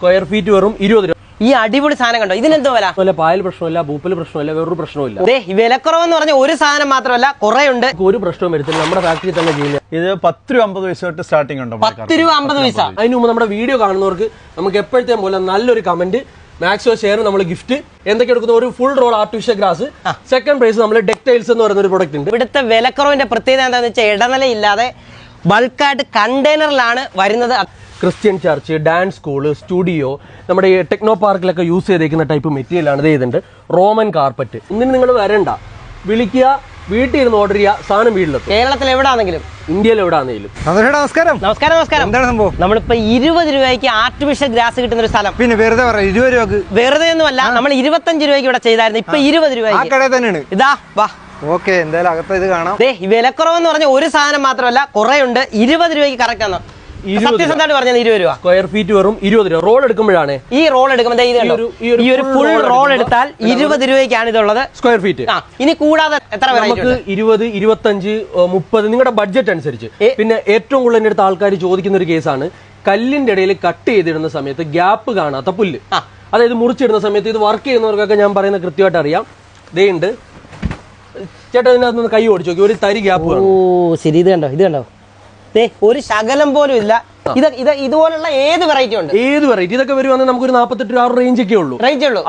Square feet വെറും 20 രൂപ. ഈ അടിപൊളി സാധനം കണ്ടോ, ഇതിനെന്തോ വില? പായൽ പ്രശ്നമില്ല, ഭൂപ്പൽ പ്രശ്നമില്ല, വേറൊരു പ്രശ്നമില്ല. വിലക്കുറവെന്ന് പറഞ്ഞ ഒരു സാധനം മാത്രമല്ല, കുറെ ഉണ്ട്. ഒരു പ്രശ്നവും വരുത്തില്ല, നമ്മുടെ ഫാക്ടറി തന്നെ ചെയ്യുന്നത്. ഇത് 10 രൂപ 50 പൈസ തൊട്ട് സ്റ്റാർട്ടിംഗ് ഉണ്ട്. 10 രൂപ 50 പൈസ. അതിന് മുമ്പ് നമ്മുടെ വീഡിയോ കാണുന്നവർക്ക് നമുക്ക് എപ്പോഴത്തെയും പോലെ നല്ലൊരു കമന്റ്, മാക്സിമം ഷെയർ, നമ്മൾ ഗിഫ്റ്റ് എന്തൊക്കെ എടുക്കുന്ന ഒരു full roll artificial grass. Second prize നമ്മൾ ടെക്സ്റ്റൈൽസ് എന്ന് പറയുന്ന ഒരു പ്രൊഡക്റ്റ് ഉണ്ട്. ഇവിടുത്തെ വിലക്കുറവിന്റെ പ്രത്യേകത എന്താണെന്ന് വെച്ചാൽ ഇടനിലയില്ലാതെ ബൾക്കായിട്ട് കണ്ടെയ്നറിലാണ് വരുന്നത്. Christian church, dance school, studio, നമ്മുടെ ഈ ടെക്നോ പാർക്കിലൊക്കെ യൂസ് ചെയ്തേക്കുന്ന ടൈപ്പ് മെറ്റീരിയലാണ് ഇത്. ചെയ്തിട്ടുണ്ട് റോമൻ കാർപ്പറ്റ്. ഒന്നിന് നിങ്ങൾ വരണ്ട, വിളിക്കുക, വീട്ടിൽ ഇരുന്ന് ഓർഡർ ചെയ്യുക, സാധനം വീട്ടിലെത്തും. കേരളത്തിൽ എവിടെയാണെങ്കിലും, ഇന്ത്യയിൽ എവിടെയാണെങ്കിലും. നമസ്കാരം. എന്താണ് സംഭവം? നമ്മളിപ്പോ 20 രൂപയ്ക്ക് ആർട്ടിഫിഷ്യൽ ഗ്രാസ് കിട്ടുന്ന ഒരു സ്ഥലം. പിന്നെ വെറുതെ 20 രൂപക്ക് വെറുതെ ഒന്നുമല്ല, നമ്മൾ 25 രൂപയ്ക്ക് ഇവിടെ ചെയ്തായിരുന്നു, ഇപ്പൊ 20 രൂപയ്ക്ക് കടയിൽ തന്നെയാണ്. ഇതാ വാ. ഓക്കെ, എന്തായാലും അകത്ത് ഇത് കാണാം. വിലക്കുറവെന്ന് പറഞ്ഞ ഒരു സാധനം മാത്രമല്ല, കുറെ ഉണ്ട്. 20 രൂപയ്ക്ക് കറക്റ്റ് ആണോ? സത്യസന്ധമായിട്ട് പറഞ്ഞത് 20 രൂപ. സ്ക്വയർ ഫീറ്റ് വെറും 20 രൂപ. റോൾ എടുക്കുമ്പോഴാണ് ഈ റോൾ എടുക്കുമ്പോൾ ഈ ഒരു ഫുൾ റോൾ എടുത്താൽ 20 രൂപയ്ക്കാണ് ഇതുള്ളത്, സ്ക്വയർ ഫീറ്റ്. ഇനി കൂടാതെ എത്ര നമുക്ക് 20, 25, 30 നിങ്ങളുടെ ബഡ്ജറ്റ് അനുസരിച്ച്. പിന്നെ ഏറ്റവും കൂടുതൽ എൻ്റെ അടുത്ത് ആൾക്കാർ ചോദിക്കുന്ന ഒരു കേസാണ്, കല്ലിന്റെ ഇടയിൽ കട്ട് ചെയ്തിടുന്ന സമയത്ത് ഗ്യാപ്പ് കാണാത്ത പുല്ല്. അതായത് മുറിച്ചിടുന്ന സമയത്ത് ഇത് വർക്ക് ചെയ്യുന്നവർക്കൊക്കെ ഞാൻ പറയുന്നത് കൃത്യമായിട്ട് അറിയാം. ദേ ഉണ്ട് ചേട്ടാ, ഇതിനകത്ത് കൈ ഓടിച്ചു നോക്കി, ഒരു തരി ഗ്യാപ്പ്. ഓ ശരി, ഇത് കണ്ടോ ഒരു ശകലം പോലും ഇല്ല. ഇതുപോലുള്ള ഏത് വെറൈറ്റി ഉണ്ട്? ഏത് വെറൈറ്റി ഇതൊക്കെ വരുവാണെങ്കിൽ നമുക്ക് ഒരു 48 രൂപ റേഞ്ച് ഒക്കെ ഉള്ളൂ.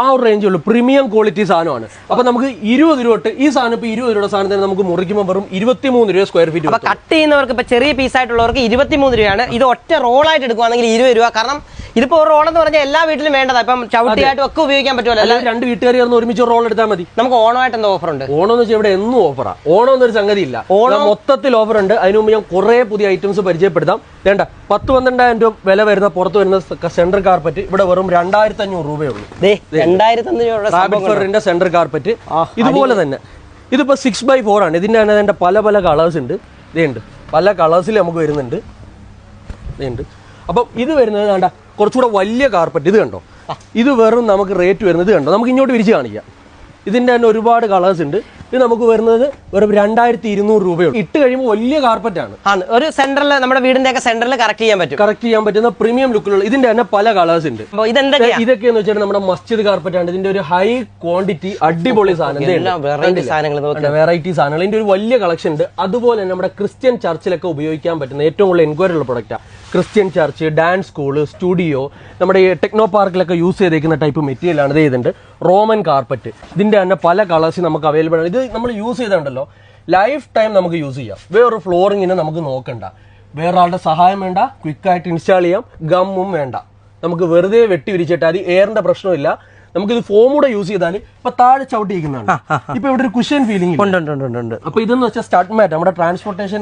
ആ ഒരു റേഞ്ച് ഉള്ളൂ. പ്രീമിയം ക്വാളിറ്റി സാധനമാണ്. അപ്പൊ നമുക്ക് 20 രൂപ തൊട്ട് ഈ സാധനം ഇപ്പൊ 20 രൂപയുടെ സാധനം തന്നെ നമുക്ക് മുറിക്കുമ്പോൾ വെറും 23 രൂപ സ്ക്വയർ ഫീറ്റ്. അപ്പൊ കട്ട് ചെയ്യുന്നവർക്ക് ഇപ്പൊ ചെറിയ പീസ് ആയിട്ടുള്ളവർക്ക് 23 രൂപയാണ്. ഇത് ഒറ്റ റോളായിട്ട് എടുക്കുവാണെങ്കിൽ 20 രൂപ. കാരണം ഇതിപ്പോ ഒരു റോൾ എന്ന് പറഞ്ഞാൽ എല്ലാ വീട്ടിലും വേണ്ടതാ. ഇപ്പം ചവിട്ടിയായിട്ടും ഒക്കെ ഉപയോഗിക്കാൻ പറ്റുമല്ലോ. അല്ലാതെ 2 വീട്ടുകാർ ചേർന്ന് ഒരുമിച്ച് റോൾ എടുത്താൽ മതി. നമുക്ക് ഓണമായിട്ട് എന്താ ഓഫർ ഉണ്ട്? ഓണം എന്ന് വെച്ചാൽ ഇവിടെ എന്നും ഓഫറാ. ഓണം എന്നൊരു സംഗതി ഇല്ല, ഓണം മൊത്തത്തിൽ ഓഫർ ഉണ്ട്. അതിന് മുമ്പ് ഞാൻ കുറെ പുതിയ ഐറ്റംസ് പരിചയപ്പെടുത്താം. വേണ്ട 10-12,000 രൂപ വില വരുന്ന പുറത്ത് വരുന്ന സെന്റർ കാർപ്പറ്റ് ഇവിടെ വെറും 2500 രൂപയുള്ളൂ. 2500 സെന്റർ കാർപ്പറ്റ്. ഇതുപോലെ തന്നെ ഇതിപ്പോ 6x4 ആണ്. ഇതിന്റെ തന്നെ പല പല കളേഴ്സ് ഉണ്ട്. ഇതുണ്ട്, പല കളേഴ്സിൽ നമുക്ക് വരുന്നുണ്ട്. ഇതുണ്ട്. അപ്പം ഇത് വരുന്നത് വേണ്ട കുറച്ചുകൂടെ വലിയ കാർപ്പറ്റ്. ഇത് കണ്ടോ, ഇത് വെറും നമുക്ക് റേറ്റ് വരുന്നത് കണ്ടോ, നമുക്ക് ഇങ്ങോട്ട് വിരിച്ച് കാണിക്കാം. ഇതിന്റെ തന്നെ ഒരുപാട് കളേഴ്സ് ഉണ്ട്. ഇത് നമുക്ക് വരുന്നത് വെറും 2200 രൂപയുള്ളൂ. ഇട്ട് കഴിയുമ്പോൾ വലിയ കാർപ്പറ്റാണ്. ഒരു സെന്ററിൽ, നമ്മുടെ വീടിന്റെ ഒക്കെ സെന്ററിൽ കറക്റ്റ് ചെയ്യാൻ പറ്റുന്ന പ്രീമിയം ലുക്കിലുള്ള ഇതിന്റെ തന്നെ പല കളേഴ്സ് ഉണ്ട്. ഇതൊക്കെയെന്ന് വെച്ചാൽ നമ്മുടെ മസ്ജിദ് കാർപ്പറ്റാണ്. ഇതിന്റെ ഒരു ഹൈ ക്വാണ്ടിറ്റി അടിപൊളി സാധനം, വെറൈറ്റി സാധനങ്ങൾ. ഇതിന്റെ ഒരു വലിയ കളക്ഷൻ ഉണ്ട്. അതുപോലെ തന്നെ നമ്മുടെ ക്രിസ്ത്യൻ ചർച്ചിലൊക്കെ ഉപയോഗിക്കാൻ പറ്റുന്ന ഏറ്റവും കൂടുതൽ എൻക്വയറി ഉള്ള പ്രൊഡക്റ്റാണ്. Christian church, dance school, studio, നമ്മുടെ ഈ ടെക്നോ പാർക്കിലൊക്കെ യൂസ് ചെയ്തേക്കുന്ന ടൈപ്പ് മെറ്റീരിയലാണ്. ഇത് ചെയ്തിട്ടുണ്ട് റോമൻ കാർപ്പറ്റ്. ഇതിന്റെ തന്നെ പല കളേഴ്സ് നമുക്ക് അവൈലബിൾ ആണ്. ഇത് നമ്മൾ യൂസ് ചെയ്തിട്ടുണ്ടല്ലോ, ലൈഫ് ടൈം നമുക്ക് യൂസ് ചെയ്യാം. വേറൊരു ഫ്ലോറിങ്ങിനെ നമുക്ക് നോക്കണ്ട, വേറെ ആളുടെ സഹായം വേണ്ട, ക്വിക്കായിട്ട് ഇൻസ്റ്റാൾ ചെയ്യാം, ഗമ്മും വേണ്ട. നമുക്ക് വെറുതെ വെട്ടി വിരിച്ചിട്ട് അത് എയറിന്റെ പ്രശ്നമില്ല. നമുക്കിത് ഫോം കൂടെ യൂസ് ചെയ്താൽ ഇപ്പൊ താഴെ ചവിട്ടിയിരിക്കുന്നതാണ്. ഇപ്പൊ ഇവിടെ ഒരു കുഷൻ ഫീലിംഗ് ഉണ്ട്. അപ്പൊ ഇതെന്ന് വെച്ചാൽ സ്റ്റാർട്ട് മാറ്റ്, നമ്മുടെ ട്രാൻസ്പോർട്ടേഷൻ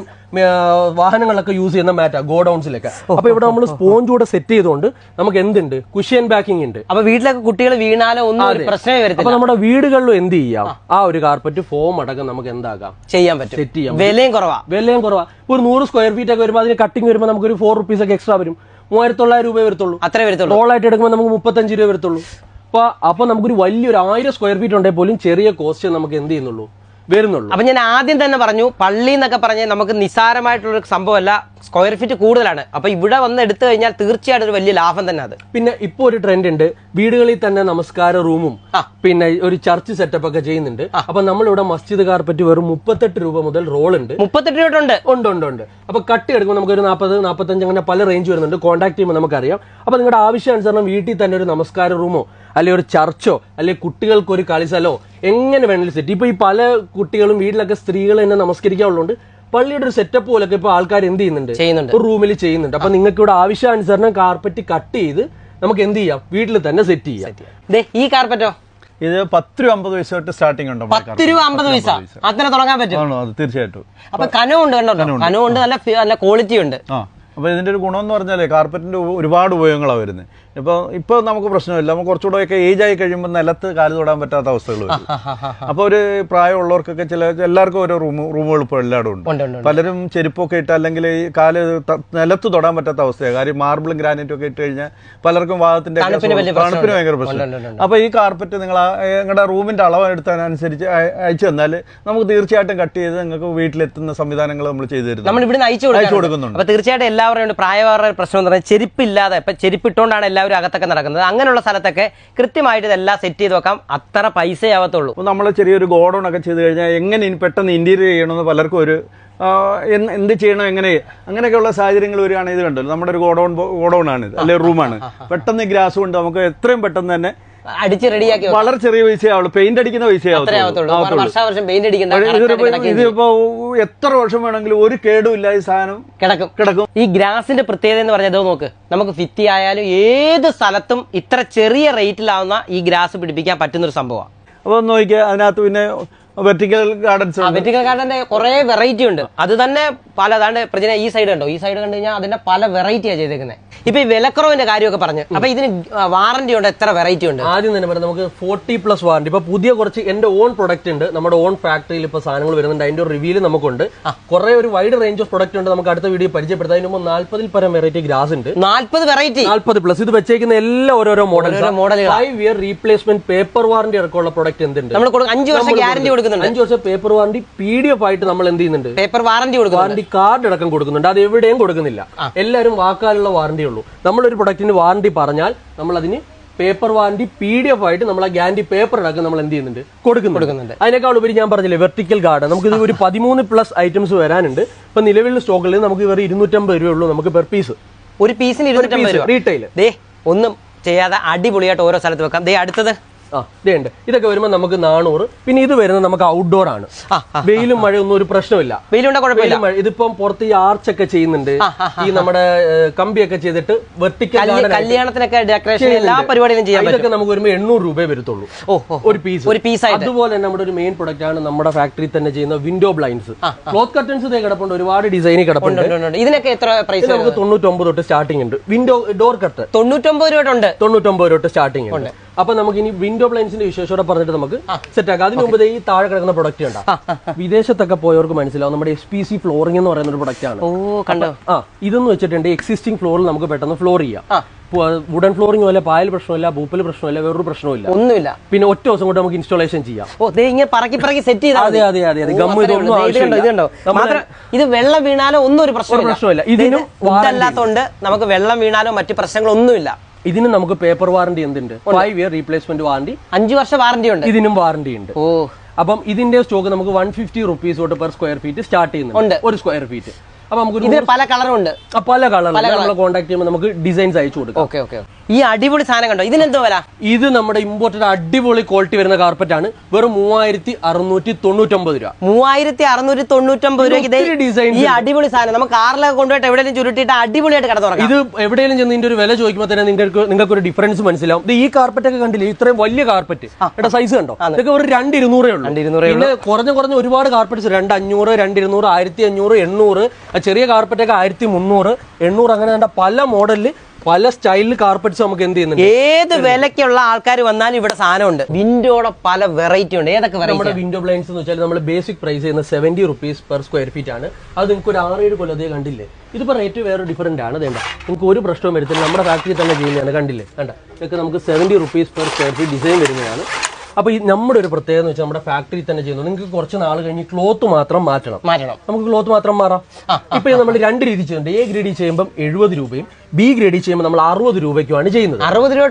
വാഹനങ്ങളൊക്കെ യൂസ് ചെയ്യുന്ന മാറ്റാ, ഗോഡൌൺസിലൊക്കെ. അപ്പൊ ഇവിടെ നമ്മൾ സ്പോഞ്ച് കൂടെ സെറ്റ് ചെയ്തുകൊണ്ട് നമുക്ക് എന്തുണ്ട്, കുഷ്യൻ ബാക്കിംഗ് ഉണ്ട്. അപ്പൊ വീട്ടിലൊക്കെ കുട്ടികൾ വീണാലോ ഒന്നും പ്രശ്നമേ വരത്തില്ല. അപ്പൊ നമ്മുടെ വീടുകളിലും എന്ത് ചെയ്യാം, ആ ഒരു കാർപ്പറ്റ് ഫോം അടക്കം നമുക്ക് എന്താക്കാം, ചെയ്യാൻ പറ്റും, സെറ്റ് ചെയ്യാം. വിലയും കുറവാ. ഒരു 100 സ്ക്വയർ ഫീറ്റ് ഒക്കെ വരുമ്പോൾ അതിന് കട്ടിങ് വരുമ്പോൾ നമുക്ക് ഒരു 4 rupees ഒക്കെ എക്സ്ട്രാ വരും. 3900 രൂപ വരത്തുള്ളൂ. അത്രേ വരത്തുള്ളൂ. റോളായിട്ട് എടുക്കുമ്പോൾ നമുക്ക് 35 രൂപ വരത്തുള്ളൂ. അപ്പൊ നമുക്കൊരു വലിയൊരു 1000 സ്ക്വയർ ഫീറ്റ് ഉണ്ടെങ്കിൽ പോലും ചെറിയ കോസ്റ്റ് നമുക്ക് എന്ത് ചെയ്യുന്നുള്ളൂ, വരുന്നുള്ളൂ. അപ്പൊ ഞാൻ ആദ്യം തന്നെ പറഞ്ഞു, പള്ളി എന്നൊക്കെ പറഞ്ഞ് നമുക്ക് നിസ്സാരമായിട്ടുള്ള സംഭവമല്ല, സ്ക്വയർ ഫീറ്റ് കൂടുതലാണ്. അപ്പൊ ഇവിടെ വന്ന് എടുത്തു കഴിഞ്ഞാൽ തീർച്ചയായിട്ടും ഒരു വലിയ ലാഭം തന്നെ അത്. പിന്നെ ഇപ്പൊ ഒരു ട്രെൻഡ് ഉണ്ട്, വീടുകളിൽ തന്നെ നമസ്കാര റൂമും പിന്നെ ഒരു ചർച്ച് സെറ്റപ്പ് ഒക്കെ ചെയ്യുന്നുണ്ട്. അപ്പൊ നമ്മളിവിടെ മസ്ജിദ് കാർപ്പറ്റ് വെറും 38 രൂപ മുതൽ റോൾ ഉണ്ട്. 38 രൂപ ഉണ്ട്. അപ്പൊ കട്ട് എടുക്കുമ്പോൾ നമുക്ക് ഒരു 40, 45 അങ്ങനെ പല റേഞ്ച് വരുന്നുണ്ട്. കോൺടാക്ട് ചെയ്യുമ്പോൾ നമുക്കറിയാം. അപ്പൊ നിങ്ങളുടെ ആവശ്യാനുസരണം വീട്ടിൽ തന്നെ ഒരു നമസ്കാര റൂമോ അല്ലെങ്കിൽ ഒരു ചർച്ചോ അല്ലെങ്കിൽ കുട്ടികൾക്ക് ഒരു കളിസ്ഥലോ എങ്ങനെ വേണമെങ്കിലും സെറ്റ്. ഇപ്പൊ ഈ പല കുട്ടികളും വീട്ടിലൊക്കെ സ്ത്രീകൾ തന്നെ നമസ്കരിക്കാനുള്ളതുകൊണ്ട് പള്ളിയുടെ ഒരു സെറ്റപ്പ് പോലൊക്കെ ഇപ്പൊ ആൾക്കാർ എന്ത് ചെയ്യുന്നുണ്ട്, ഒരു റൂമിൽ ചെയ്യുന്നുണ്ട്. അപ്പൊ നിങ്ങൾക്ക് ഇവിടെ ആവശ്യാനുസരണം കാർപ്പറ്റ് കട്ട് ചെയ്ത് നമുക്ക് എന്ത് ചെയ്യാം, വീട്ടിൽ തന്നെ സെറ്റ് ചെയ്യാം. ഈ കാർപ്പറ്റോ ഇത് 10 രൂപ 50 പൈസ തൊട്ട് സ്റ്റാർട്ടിംഗ് ഉണ്ട്. 10 രൂപ 50 പൈസ അങ്ങനെ തുടങ്ങാൻ പറ്റും. തീർച്ചയായിട്ടും. അപ്പൊ കനമുണ്ട്, കണ്ടോ, കനമുണ്ട്, നല്ല ക്വാളിറ്റി ഉണ്ട്. അപ്പോൾ ഇതിൻ്റെ ഒരു ഗുണം എന്ന് പറഞ്ഞാൽ കാർപ്പറ്റിൻ്റെ ഒരുപാട് ഉപയോഗങ്ങളാണ് വരുന്നത്. ഇപ്പോൾ നമുക്ക് പ്രശ്നമില്ല, നമുക്ക് കുറച്ചുകൂടെയൊക്കെ ഏജ് ആയി കഴിയുമ്പോൾ നിലത്ത് കാല് തൊടാൻ പറ്റാത്ത അവസ്ഥകൾ വരും. അപ്പോൾ ഒരു പ്രായമുള്ളവർക്കൊക്കെ എല്ലാവർക്കും ഓരോ റൂമുകൾ ഇപ്പോൾ എല്ലായിടും ഉണ്ട്. പലരും ചെരുപ്പൊക്കെ ഇട്ട് അല്ലെങ്കിൽ ഈ കാല് നിലത്ത് തൊടാൻ പറ്റാത്ത അവസ്ഥയാണ്. കാര്യം മാർബിളും ഗ്രാനൈറ്റും ഒക്കെ ഇട്ട് കഴിഞ്ഞാൽ പലർക്കും വാദത്തിന്റെ തണുപ്പിന് ഭയങ്കര പ്രശ്നം. അപ്പോൾ ഈ കാർപ്പറ്റ് നിങ്ങളുടെ റൂമിന്റെ അളവ് എടുത്തനുസരിച്ച് അയച്ചു തന്നാൽ നമുക്ക് തീർച്ചയായിട്ടും കട്ട് ചെയ്ത് നിങ്ങൾക്ക് വീട്ടിലെത്തുന്ന സംവിധാനങ്ങൾ നമ്മൾ ചെയ്തു തരുന്നു, നമ്മൾ ഇവിടെ അയച്ചു കൊടുക്കുന്നുണ്ട്. അപ്പോൾ തീർച്ചയായിട്ടും എല്ലാവരും പ്രായമായ പ്രശ്നം എന്ന് പറഞ്ഞാൽ ചെരുപ്പില്ലാതെ, ഇപ്പം ചെരുപ്പിട്ടുകൊണ്ടാണ് എല്ലാവരും അകത്തൊക്കെ നടക്കുന്നത്. അങ്ങനെയുള്ള സ്ഥലത്തൊക്കെ കൃത്യമായിട്ട് ഇതെല്ലാം സെറ്റ് ചെയ്ത് വെക്കാം. അത്ര പൈസയാവത്തുള്ളൂ. അപ്പോൾ നമ്മൾ ചെറിയൊരു ഗോഡൗൺ ഒക്കെ ചെയ്ത് കഴിഞ്ഞാൽ എങ്ങനെ ഇനി പെട്ടെന്ന് ഇന്റീരിയർ ചെയ്യണമെന്ന് പലർക്കും ഒരു എന്ത് ചെയ്യണം അങ്ങനെയൊക്കെയുള്ള സാഹചര്യങ്ങൾ വരികയാണ്. ഇത് കണ്ടല്ലോ, നമ്മുടെ ഒരു ഗോഡൗൺ ആണ് ഇത്, അല്ലെങ്കിൽ റൂമാണ്. പെട്ടെന്ന് ഗ്രാസ് കൊണ്ട് നമുക്ക് എത്രയും പെട്ടെന്ന് തന്നെ അടിച്ച് റെഡിയാക്കി വളരെ ചെറിയ പൈസയാവുള്ളൂ. പെയിന്റ് അടിക്കുന്ന വർഷം പെയിന്റ് ഇതിപ്പോ എത്ര വർഷം വേണമെങ്കിലും ഒരു കേടും ഇല്ല, ഈ സാധനം കിടക്കും. ഈ ഗ്രാസിന്റെ പ്രത്യേകത എന്ന് പറഞ്ഞത് നോക്ക്, നമുക്ക് ഭിത്തി ആയാലും ഏത് സ്ഥലത്തും ഇത്ര ചെറിയ റേറ്റിലാവുന്ന ഈ ഗ്രാസ് പിടിപ്പിക്കാൻ പറ്റുന്ന ഒരു സംഭവമാണ്. അപ്പൊ നോക്കിയാൽ അതിനകത്ത് പിന്നെ വെർട്ടിക്കൽ ഗാർഡൻസ്, വെർട്ടിക്കൽ ഗാർഡന്റെ കുറെ വെറൈറ്റി ഉണ്ട്. അത് തന്നെ പല പ്രജന ഈ സൈഡ് കണ്ടോ, ഈ സൈഡ് കണ്ടു കഴിഞ്ഞാൽ അതിന്റെ പല വെറൈറ്റിയാണ് ചെയ്തേക്കുന്നത്. ഇപ്പൊ ഈ വിലക്കുറവിന്റെ കാര്യമൊക്കെ പറഞ്ഞു. അപ്പൊ ഇതിന് വാറന്റി ഉണ്ട്, എത്ര വെറൈറ്റി ഉണ്ട്? ആദ്യം തന്നെ പറയാം, നമുക്ക് 40+ വാറന്റി. ഇപ്പൊ പുതിയ കുറച്ച് എന്റെ ഓൺ പ്രൊഡക്റ്റ് ഉണ്ട്, നമ്മുടെ ഓൺ ഫാക്ടറിയിൽ ഇപ്പൊ സാധനങ്ങൾ വരുന്നുണ്ട്. അതിന്റെ ഒരു റിവ്യൂല് നമുക്കുണ്ട്. കുറെ ഒരു വൈഡ് റേഞ്ച് ഓഫ് പ്രൊഡക്റ്റ് ഉണ്ട്. നമുക്ക് അടുത്ത വീഡിയോ പരിചയപ്പെടുത്താം. അതിന് മുമ്പ് 40 പരം വെറൈറ്റി ഗ്രാസ് ഉണ്ട്. 40 വെറൈറ്റി, 40+. ഇത് വെച്ചേക്കുന്ന എല്ലാം ഓരോരോ model. 5 year replacement paper warranty ഇറക്കമുള്ള പ്രൊഡക്റ്റ് എന്തുണ്ട്? നമ്മൾ 5 വർഷം ഗ്യാരണ്ടി കൊടുക്കുന്നുണ്ട്. 5 വർഷം പേപ്പർ വാറന്റി PDF ആയിട്ട് നമ്മൾ എന്ത് ചെയ്യുന്നുണ്ട്? പേപ്പർ വാറന്റി കൊടുക്കുന്നുണ്ട്. വാറന്റി കാർഡ് അടക്കം കൊടുക്കുന്നുണ്ട്. അത് എവിടെയും കൊടുക്കുന്നില്ല. എല്ലാവരും വാക്കാലുള്ള വാറന്റി ഉള്ളൂ. നമ്മളൊരു പ്രൊഡക്റ്റിന് വാറന്റി പറഞ്ഞാൽ നമ്മൾ അതിന് പേപ്പർ വാറന്റി PDF ആയിട്ട് നമ്മൾ ആ ഗ്യാരണ്ടി പേപ്പർ അടക്കം നമ്മൾ എന്ത് ചെയ്യുന്നുണ്ട്? കൊടുക്കുന്നുണ്ട്. അതിനേക്കാൾ ഉപരി ഞാൻ പറഞ്ഞില്ലേ, വെർട്ടിക്കൽ ഗാർഡൻ. നമുക്ക് ഇത് ഒരു 13+ ഐറ്റംസ് വരാനുണ്ട്. ഇപ്പൊ നിലവിലുള്ള സ്റ്റോക്കിൽ നമുക്ക് വേറെ 250 രൂപ ഉള്ളൂ നമുക്ക് പെർ പീസ്. ഒരു പീസിന് 250 രൂപ റീറ്റെയിൽ. ഒന്നും ചെയ്യാതെ അടിപൊളിയായിട്ട് ഓരോ സ്ഥലത്ത് വെക്കാം. അടുത്തത് ഇതുണ്ട്. ഇതൊക്കെ വരുമ്പോൾ നമുക്ക് 400. പിന്നെ ഇത് വരുന്നത് നമുക്ക് ഔട്ട്ഡോർ ആണ്. വെയിലും മഴയൊന്നും ഒരു പ്രശ്നമില്ല. ഇതിപ്പം പുറത്ത് ഈ ആർച്ചൊക്കെ ചെയ്യുന്നുണ്ട്, ഈ നമ്മുടെ കമ്പിയൊക്കെ ചെയ്തിട്ട് വെർട്ടിക്കൽ കല്യാണത്തിനൊക്കെ ഡെക്കറേഷൻ എല്ലാ പരിപാടികളും ചെയ്യാം. ഇതൊക്കെ നമുക്ക് വരുമ്പോൾ 800 രൂപയെ വരത്തുള്ളൂ ഒരു പീസ്. അതുപോലെ തന്നെ നമ്മുടെ ഒരു മെയിൻ പ്രൊഡക്റ്റ് ആണ് നമ്മുടെ ഫാക്ടറി തന്നെ ചെയ്യുന്ന വിൻഡോ ബ്ലൈൻഡ്സ്. ക്ലോത്ത് കർട്ടൻസ് കിടപ്പുണ്ട്, ഒരുപാട് ഡിസൈനിൽ കിടപ്പുണ്ട്. ഇതിനൊക്കെ എത്ര പ്രൈസ്? നമുക്ക് 99 തൊട്ട് സ്റ്റാർട്ടിംഗ് ഉണ്ട്. വിൻഡോ ഡോർ കർട്ടൻ 99 രൂപ ഉണ്ട്. 99 തൊട്ട് സ്റ്റാർട്ടിംഗ് ഉണ്ട്. അപ്പൊ നമുക്ക് ഇനി വിൻഡോ ബ്ലൈൻഡ്സിന്റെ വിശേഷത്തോടെ പറഞ്ഞിട്ട് നമുക്ക് സെറ്റ് ആക്കാം. അതിന് മുമ്പ് ഈ താഴെ കിടക്കുന്ന പ്രൊഡക്റ്റ് ഉണ്ടാവും. വിദേശത്തൊക്കെ പോയവർക്ക് മനസ്സിലാവും, നമ്മുടെ SPC ഫ്ലോറിംഗ് എന്ന് പറയുന്ന ഒരു പ്രൊഡക്റ്റ് ആണ്. ഇതെന്ന് വെച്ചിട്ടുണ്ട് എക്സിസ്റ്റിംഗ് ഫ്ലോറിൽ നമുക്ക് പെട്ടെന്ന് ഫ്ലോർ ചെയ്യാം. വുഡൻ ഫ്ലോറിംഗ് പോലെ പായൽ പ്രശ്നമില്ല, ഭൂപ്പൽ പ്രശ്നമില്ല, വേറൊരു പ്രശ്നമില്ല, ഒന്നുമില്ല. പിന്നെ ഒറ്റ ദിവസം കൊണ്ട് നമുക്ക് ഇൻസ്റ്റാളേഷൻ ചെയ്യാം. ഇത് വെള്ളം വീണാലോ ഒന്നും ഒരു പ്രശ്നമില്ല. ഇതിനും അല്ലാത്തതുകൊണ്ട് നമുക്ക് വെള്ളം വീണാലോ മറ്റു പ്രശ്നങ്ങളൊന്നുമില്ല. ഇതിന് നമുക്ക് പേപ്പർ വാറന്റി എന്തുണ്ട്? 5 ഇയർ റീപ്ലേസ്മെന്റ് വാറന്റി, 5 വർഷം വാറന്റി ഉണ്ട്. ഇതിനും വാറന്റി ഉണ്ട്. അപ്പം ഇതിന്റെ സ്റ്റോക്ക് നമുക്ക് 150 റുപ്പീസ് തൊട്ട് പെർ സ്ക്വയർ ഫീറ്റ് സ്റ്റാർട്ട് ചെയ്യുന്നുണ്ട്, ഒരു സ്ക്വയർ ഫീറ്റ്. അപ്പൊ നമുക്ക് പല കളറും ഉണ്ട്. പല കളറിൽ നമ്മളെ കോൺടാക്ട് ചെയ്യുമ്പോൾ നമുക്ക് ഡിസൈൻസ് അയച്ചു കൊടുക്കാം. ഈ അടിപൊളി സാധനം കണ്ടോ, ഇതിനെന്തോ വില? ഇത് നമ്മുടെ ഇമ്പോർട്ടഡ് അടിപൊളി ക്വാളിറ്റി വരുന്ന കാർപ്പറ്റ് ആണ്. വെറും 3699 രൂപ. 3699 രൂപ. ഈ അടിപൊളി സാധനം നമുക്ക് കാറിലൊക്കെ കൊണ്ടുപോയിട്ട് എവിടെയെങ്കിലും ചുരുട്ടിയിട്ട് അടിപൊളിയായിട്ട് കിടന്നു. ഇത് എവിടെയെങ്കിലും ചെന്ന് ഇതിന്റെ ഒരു വില ചോദിക്കുമ്പോൾ തന്നെ നിങ്ങൾക്ക് ഒരു ഡിഫറൻസ് മനസ്സിലാവും. ഈ കാർപ്പറ്റ് ഒക്കെ കണ്ടില്ലേ, ഇത്രയും വലിയ കാർപ്പറ്റ് സൈസ് കണ്ടോ? ഇതൊക്കെ ഒരു 2,200 ഉള്ളൂ. പിന്നെ കുറഞ്ഞ ഒരുപാട് കാർപ്പറ്റ്സ് 2,500, 2,200, 1,500, 800. ചെറിയ കാർപ്പറ്റൊക്കെ 1,300, 800. അങ്ങനെ പല മോഡലില് പല സ്റ്റൈലിൽ കാർപ്പറ്റ്സ് നമുക്ക് എന്ത് ചെയ്യുന്നുണ്ട്. ഏത് വിലക്കുള്ള ആൾക്കാർ വന്നാലും ഇവിടെ സാധനമുണ്ട്. വിൻഡോയുടെ പല വെറൈറ്റി ഉണ്ട്. ഏതൊക്കെ നമ്മുടെ വിൻഡോ ബ്ലൈൻഡ്സ് എന്ന് വെച്ചാൽ നമ്മൾ ബേസിക് പ്രൈസ് ചെയ്യുന്ന 70 റുപ്പീസ് പെർ സ്ക്വയർ ഫീറ്റ് ആണ്. അത് നിങ്ങൾക്ക് ഒരു 6-7 കൊല്ലം അതേ കണ്ടില്ലേ. ഇതിപ്പോ റേറ്റ് വേറെ ഡിഫറൻറ്റ് ആണ്. വേണ്ട, നിങ്ങൾക്ക് ഒരു പ്രശ്നവും വരത്തില്ല. നമ്മുടെ ഫാക്ടറി തന്നെ ചെയ്യുന്നതാണ്. കണ്ടില്ലേ, വേണ്ട, ഇതൊക്കെ നമുക്ക് 70 rupees per square feet design വരുന്നതാണ്. അപ്പൊ ഈ നമ്മുടെ ഒരു പ്രത്യേകത എന്ന് വെച്ചാൽ നമ്മുടെ ഫാക്ടറി തന്നെ ചെയ്യുന്നു. നിങ്ങൾക്ക് കുറച്ച് നാൾ കഴിഞ്ഞ് ക്ലോത്ത് മാത്രം മാറ്റണം. നമുക്ക് ക്ലോത്ത് മാത്രം മാറാം. ഇപ്പൊ നമ്മൾ 2 രീതി ചെയ്യുന്നുണ്ട്. A ഗ്രേഡിൽ ചെയ്യുമ്പോൾ 70 രൂപയും B ഗ്രേഡിൽ ചെയ്യുമ്പോൾ നമ്മൾ 60 രൂപയ്ക്കുമാണ് ചെയ്യുന്നത്. 60 രൂപ.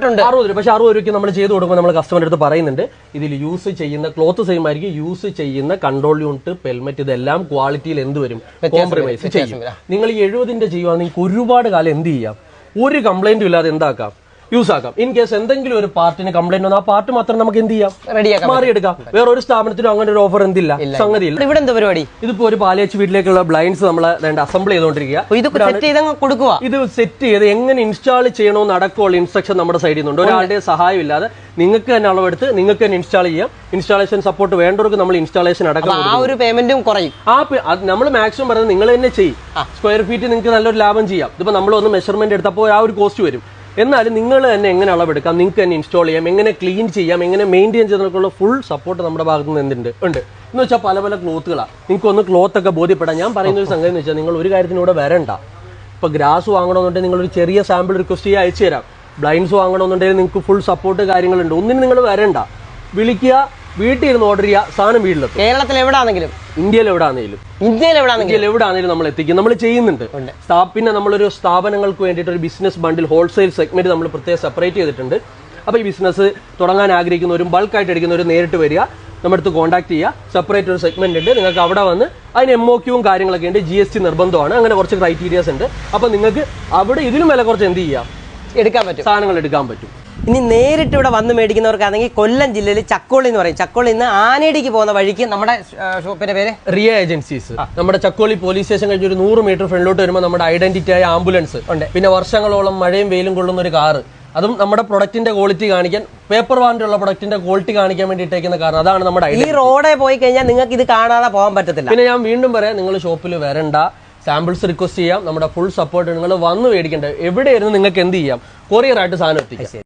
പക്ഷെ 60 രൂപയ്ക്ക് നമ്മൾ ചെയ്ത് കൊടുക്കുമ്പോൾ നമ്മൾ കസ്റ്റമർ അടുത്ത് പറയുന്നുണ്ട്, ഇതിൽ യൂസ് ചെയ്യുന്ന ക്ലോത്ത് സെയിം ആയിരിക്കും, യൂസ് ചെയ്യുന്ന കൺട്രോൾ യൂണിറ്റ്, പെൽമെറ്റ്, ഇതെല്ലാം ക്വാളിറ്റിയിൽ എന്ത് വരും, കോംപ്രമൈസ് ചെയ്യും. നിങ്ങൾ ഈ 70ന്റെ ചെയ്യുവാണെങ്കിൽ നിങ്ങൾക്ക് ഒരുപാട് കാലം എന്ത് ചെയ്യാം, ഒരു കംപ്ലൈന്റും ഇല്ലാതെ എന്താക്കാം, യൂസ് ആക്കാം. ഇൻ കേസ് എന്തെങ്കിലും ഒരു പാർട്ടിന് കംപ്ലൈന്റ് വന്നാൽ ആ പാർട്ട് മാത്രം നമുക്ക് എന്ത് ചെയ്യാം, മാറിയെടുക്കാം. വേറെ ഒരു സ്ഥാപനത്തിനും അങ്ങനെ ഒരു ഓഫർ എന്തില്ല, സംഗതിയില്ല. ഇവിടെ എന്താ പരിപാടി? ഇതിപ്പോ ഒരു പാലേച്ച് വീട്ടിലേക്കുള്ള ബ്ലൈൻഡ്സ് നമ്മൾ അസംബിൾ ചെയ്തുകൊണ്ടിരിക്കുക. ഇത് സെറ്റ് ചെയ്ത് എങ്ങനെ ഇൻസ്റ്റാൾ ചെയ്യണമെന്ന് അടക്കമുള്ള ഇൻസ്ട്രക്ഷൻ നമ്മുടെ സൈഡിൽ നിന്നുണ്ട്. ഒരാളുടെ സഹായം ഇല്ലാതെ നിങ്ങൾക്ക് തന്നെ അളവെടുത്ത് നിങ്ങൾക്ക് തന്നെ ഇൻസ്റ്റാൾ ചെയ്യാം. ഇൻസ്റ്റാളേഷൻ സപ്പോർട്ട് വേണ്ടവർക്ക് നമ്മൾ ഇൻസ്റ്റാളേഷൻ അടക്കം ആ ഒരു പേയ്മെന്റും കുറയും. നമ്മൾ മാക്സിമം പറയുന്നത് നിങ്ങൾ തന്നെ ചെയ്യും. സ്ക്വയർ ഫീറ്റ് നിങ്ങൾക്ക് നല്ലൊരു ലാഭം ചെയ്യാം. ഇതിപ്പോ നമ്മളൊന്ന് മെഷർമെന്റ് എടുത്തപ്പോൾ ആ ഒരു കോസ്റ്റ് വരും. എന്നാലും നിങ്ങൾ തന്നെ എങ്ങനെ അളവെടുക്കാം, നിങ്ങൾക്ക് തന്നെ ഇൻസ്റ്റാൾ ചെയ്യാം, എങ്ങനെ ക്ലീൻ ചെയ്യാം, എങ്ങനെ മെയിൻറ്റെയിൻ ചെയ്യുന്നതിനുള്ള ഫുൾ സപ്പോർട്ട് നമ്മുടെ ഭാഗത്ത് നിന്ന് എന്തുണ്ട് ഉണ്ട് എന്ന് വെച്ചാൽ പല പല ക്ലോത്തുകളാണ്. നിങ്ങൾക്ക് ഒന്ന് ക്ലോത്ത് ഒക്കെ ബോധ്യപ്പെടാം. ഞാൻ പറയുന്ന ഒരു സംഗതി എന്ന് വെച്ചാൽ നിങ്ങൾ ഒരു കാര്യത്തിനൂടെ വരണ്ട. ഇപ്പോൾ ഗ്രാസ് വാങ്ങണമെന്നുണ്ടെങ്കിൽ നിങ്ങളൊരു ചെറിയ സാമ്പിൾ റിക്വസ്റ്റ് ചെയ്യാൻ അയച്ചു തരാം. ബ്ലൈൻഡ്സ് വാങ്ങണമെന്നുണ്ടെങ്കിൽ നിങ്ങൾക്ക് ഫുൾ സപ്പോർട്ട് കാര്യങ്ങളുണ്ട്. ഒന്നിനും നിങ്ങൾ വരണ്ട, വിളിക്കുക, വീട്ടിൽ ഇരുന്ന് ഓർഡർ ചെയ്യുക, സാധനം വീട്ടിലെത്തും. കേരളത്തിൽ എവിടാണെങ്കിലും, ഇന്ത്യയിൽ എവിടാണെങ്കിലും, ഇന്ത്യയിൽ എവിടാണെങ്കിലും നമ്മൾ എത്തിക്കും, നമ്മൾ ചെയ്യുന്നുണ്ട്. പിന്നെ നമ്മളൊരു സ്ഥാപനങ്ങൾക്ക് വേണ്ടിയിട്ട് ഒരു ബിസിനസ് ബണ്ടിൽ ഹോൾസെയിൽ സെഗ്മെന്റ് നമ്മൾ പ്രത്യേകം സെപ്പറേറ്റ് ചെയ്തിട്ടുണ്ട്. അപ്പോൾ ഈ ബിസിനസ് തുടങ്ങാൻ ആഗ്രഹിക്കുന്നവരും ബൾക്കായിട്ട് എടുക്കുന്നവരും നേരിട്ട് വരിക, നമ്മുടെ അടുത്ത് കോൺടാക്ട് ചെയ്യുക. സെപ്പറേറ്റ് ഒരു സെഗ്മെന്റ് ഉണ്ട്, നിങ്ങൾക്ക് അവിടെ വന്ന് അതിന് MOQയും കാര്യങ്ങളൊക്കെ ഉണ്ട്, GST നിർബന്ധമാണ്, അങ്ങനെ കുറച്ച് ക്രൈറ്റീരിയാസ് ഉണ്ട്. അപ്പോൾ നിങ്ങൾക്ക് അവിടെ ഇതിലും വില കുറച്ച് എന്ത് ചെയ്യാം, എടുക്കാൻ പറ്റും, സാധനങ്ങൾ എടുക്കാൻ പറ്റും. ഇനി നേരിട്ട് ഇവിടെ വന്ന് മേടിക്കുന്നവർക്കാണെങ്കിൽ കൊല്ലം ജില്ലയിൽ ചക്കോളി എന്ന് പറയും. ചക്കോളി നിന്ന് ആനേടിക്ക് പോകുന്ന വഴിക്ക് നമ്മുടെ ഷോപ്പിന്റെ പേര് റിയ ഏജൻസീസ്. നമ്മുടെ ചക്കോളി പോലീസ് സ്റ്റേഷൻ കഴിഞ്ഞ് ഒരു 100 മീറ്റർ ഫ്രണ്ടിലോട്ട് വരുമ്പോൾ നമ്മുടെ ഐഡന്റിറ്റി ആയ ആംബുലൻസ് ഉണ്ട്. പിന്നെ വർഷങ്ങളോളം മഴയും വെയിലും കൊള്ളുന്ന ഒരു കാറ്, അതും നമ്മുടെ പ്രൊഡക്റ്റിന്റെ ക്വാളിറ്റി കാണിക്കാൻ, പേപ്പർ വാറന്റിയുള്ള പ്രൊഡക്റ്റിന്റെ ക്വാളിറ്റി കാണിക്കാൻ വേണ്ടിയിട്ടേക്കുന്ന കാരണം. അതാണ് നമ്മുടെ ഈ റോഡേ പോയി കഴിഞ്ഞാൽ നിങ്ങൾക്ക് ഇത് കാണാതെ പോകാൻ പറ്റത്തില്ല. പിന്നെ ഞാൻ വീണ്ടും പറയാം, നിങ്ങൾ ഷോപ്പിൽ വരണ്ട, സാമ്പിൾസ് റിക്വസ്റ്റ് ചെയ്യാം, നമ്മുടെ ഫുൾ സപ്പോർട്ട്. നിങ്ങൾ വന്ന് മേടിക്കേണ്ടത് എവിടെയായിരുന്നു, നിങ്ങൾക്ക് എന്ത് ചെയ്യാം, കൊറിയർ ആയിട്ട് സാധനം എത്തിക്കാം.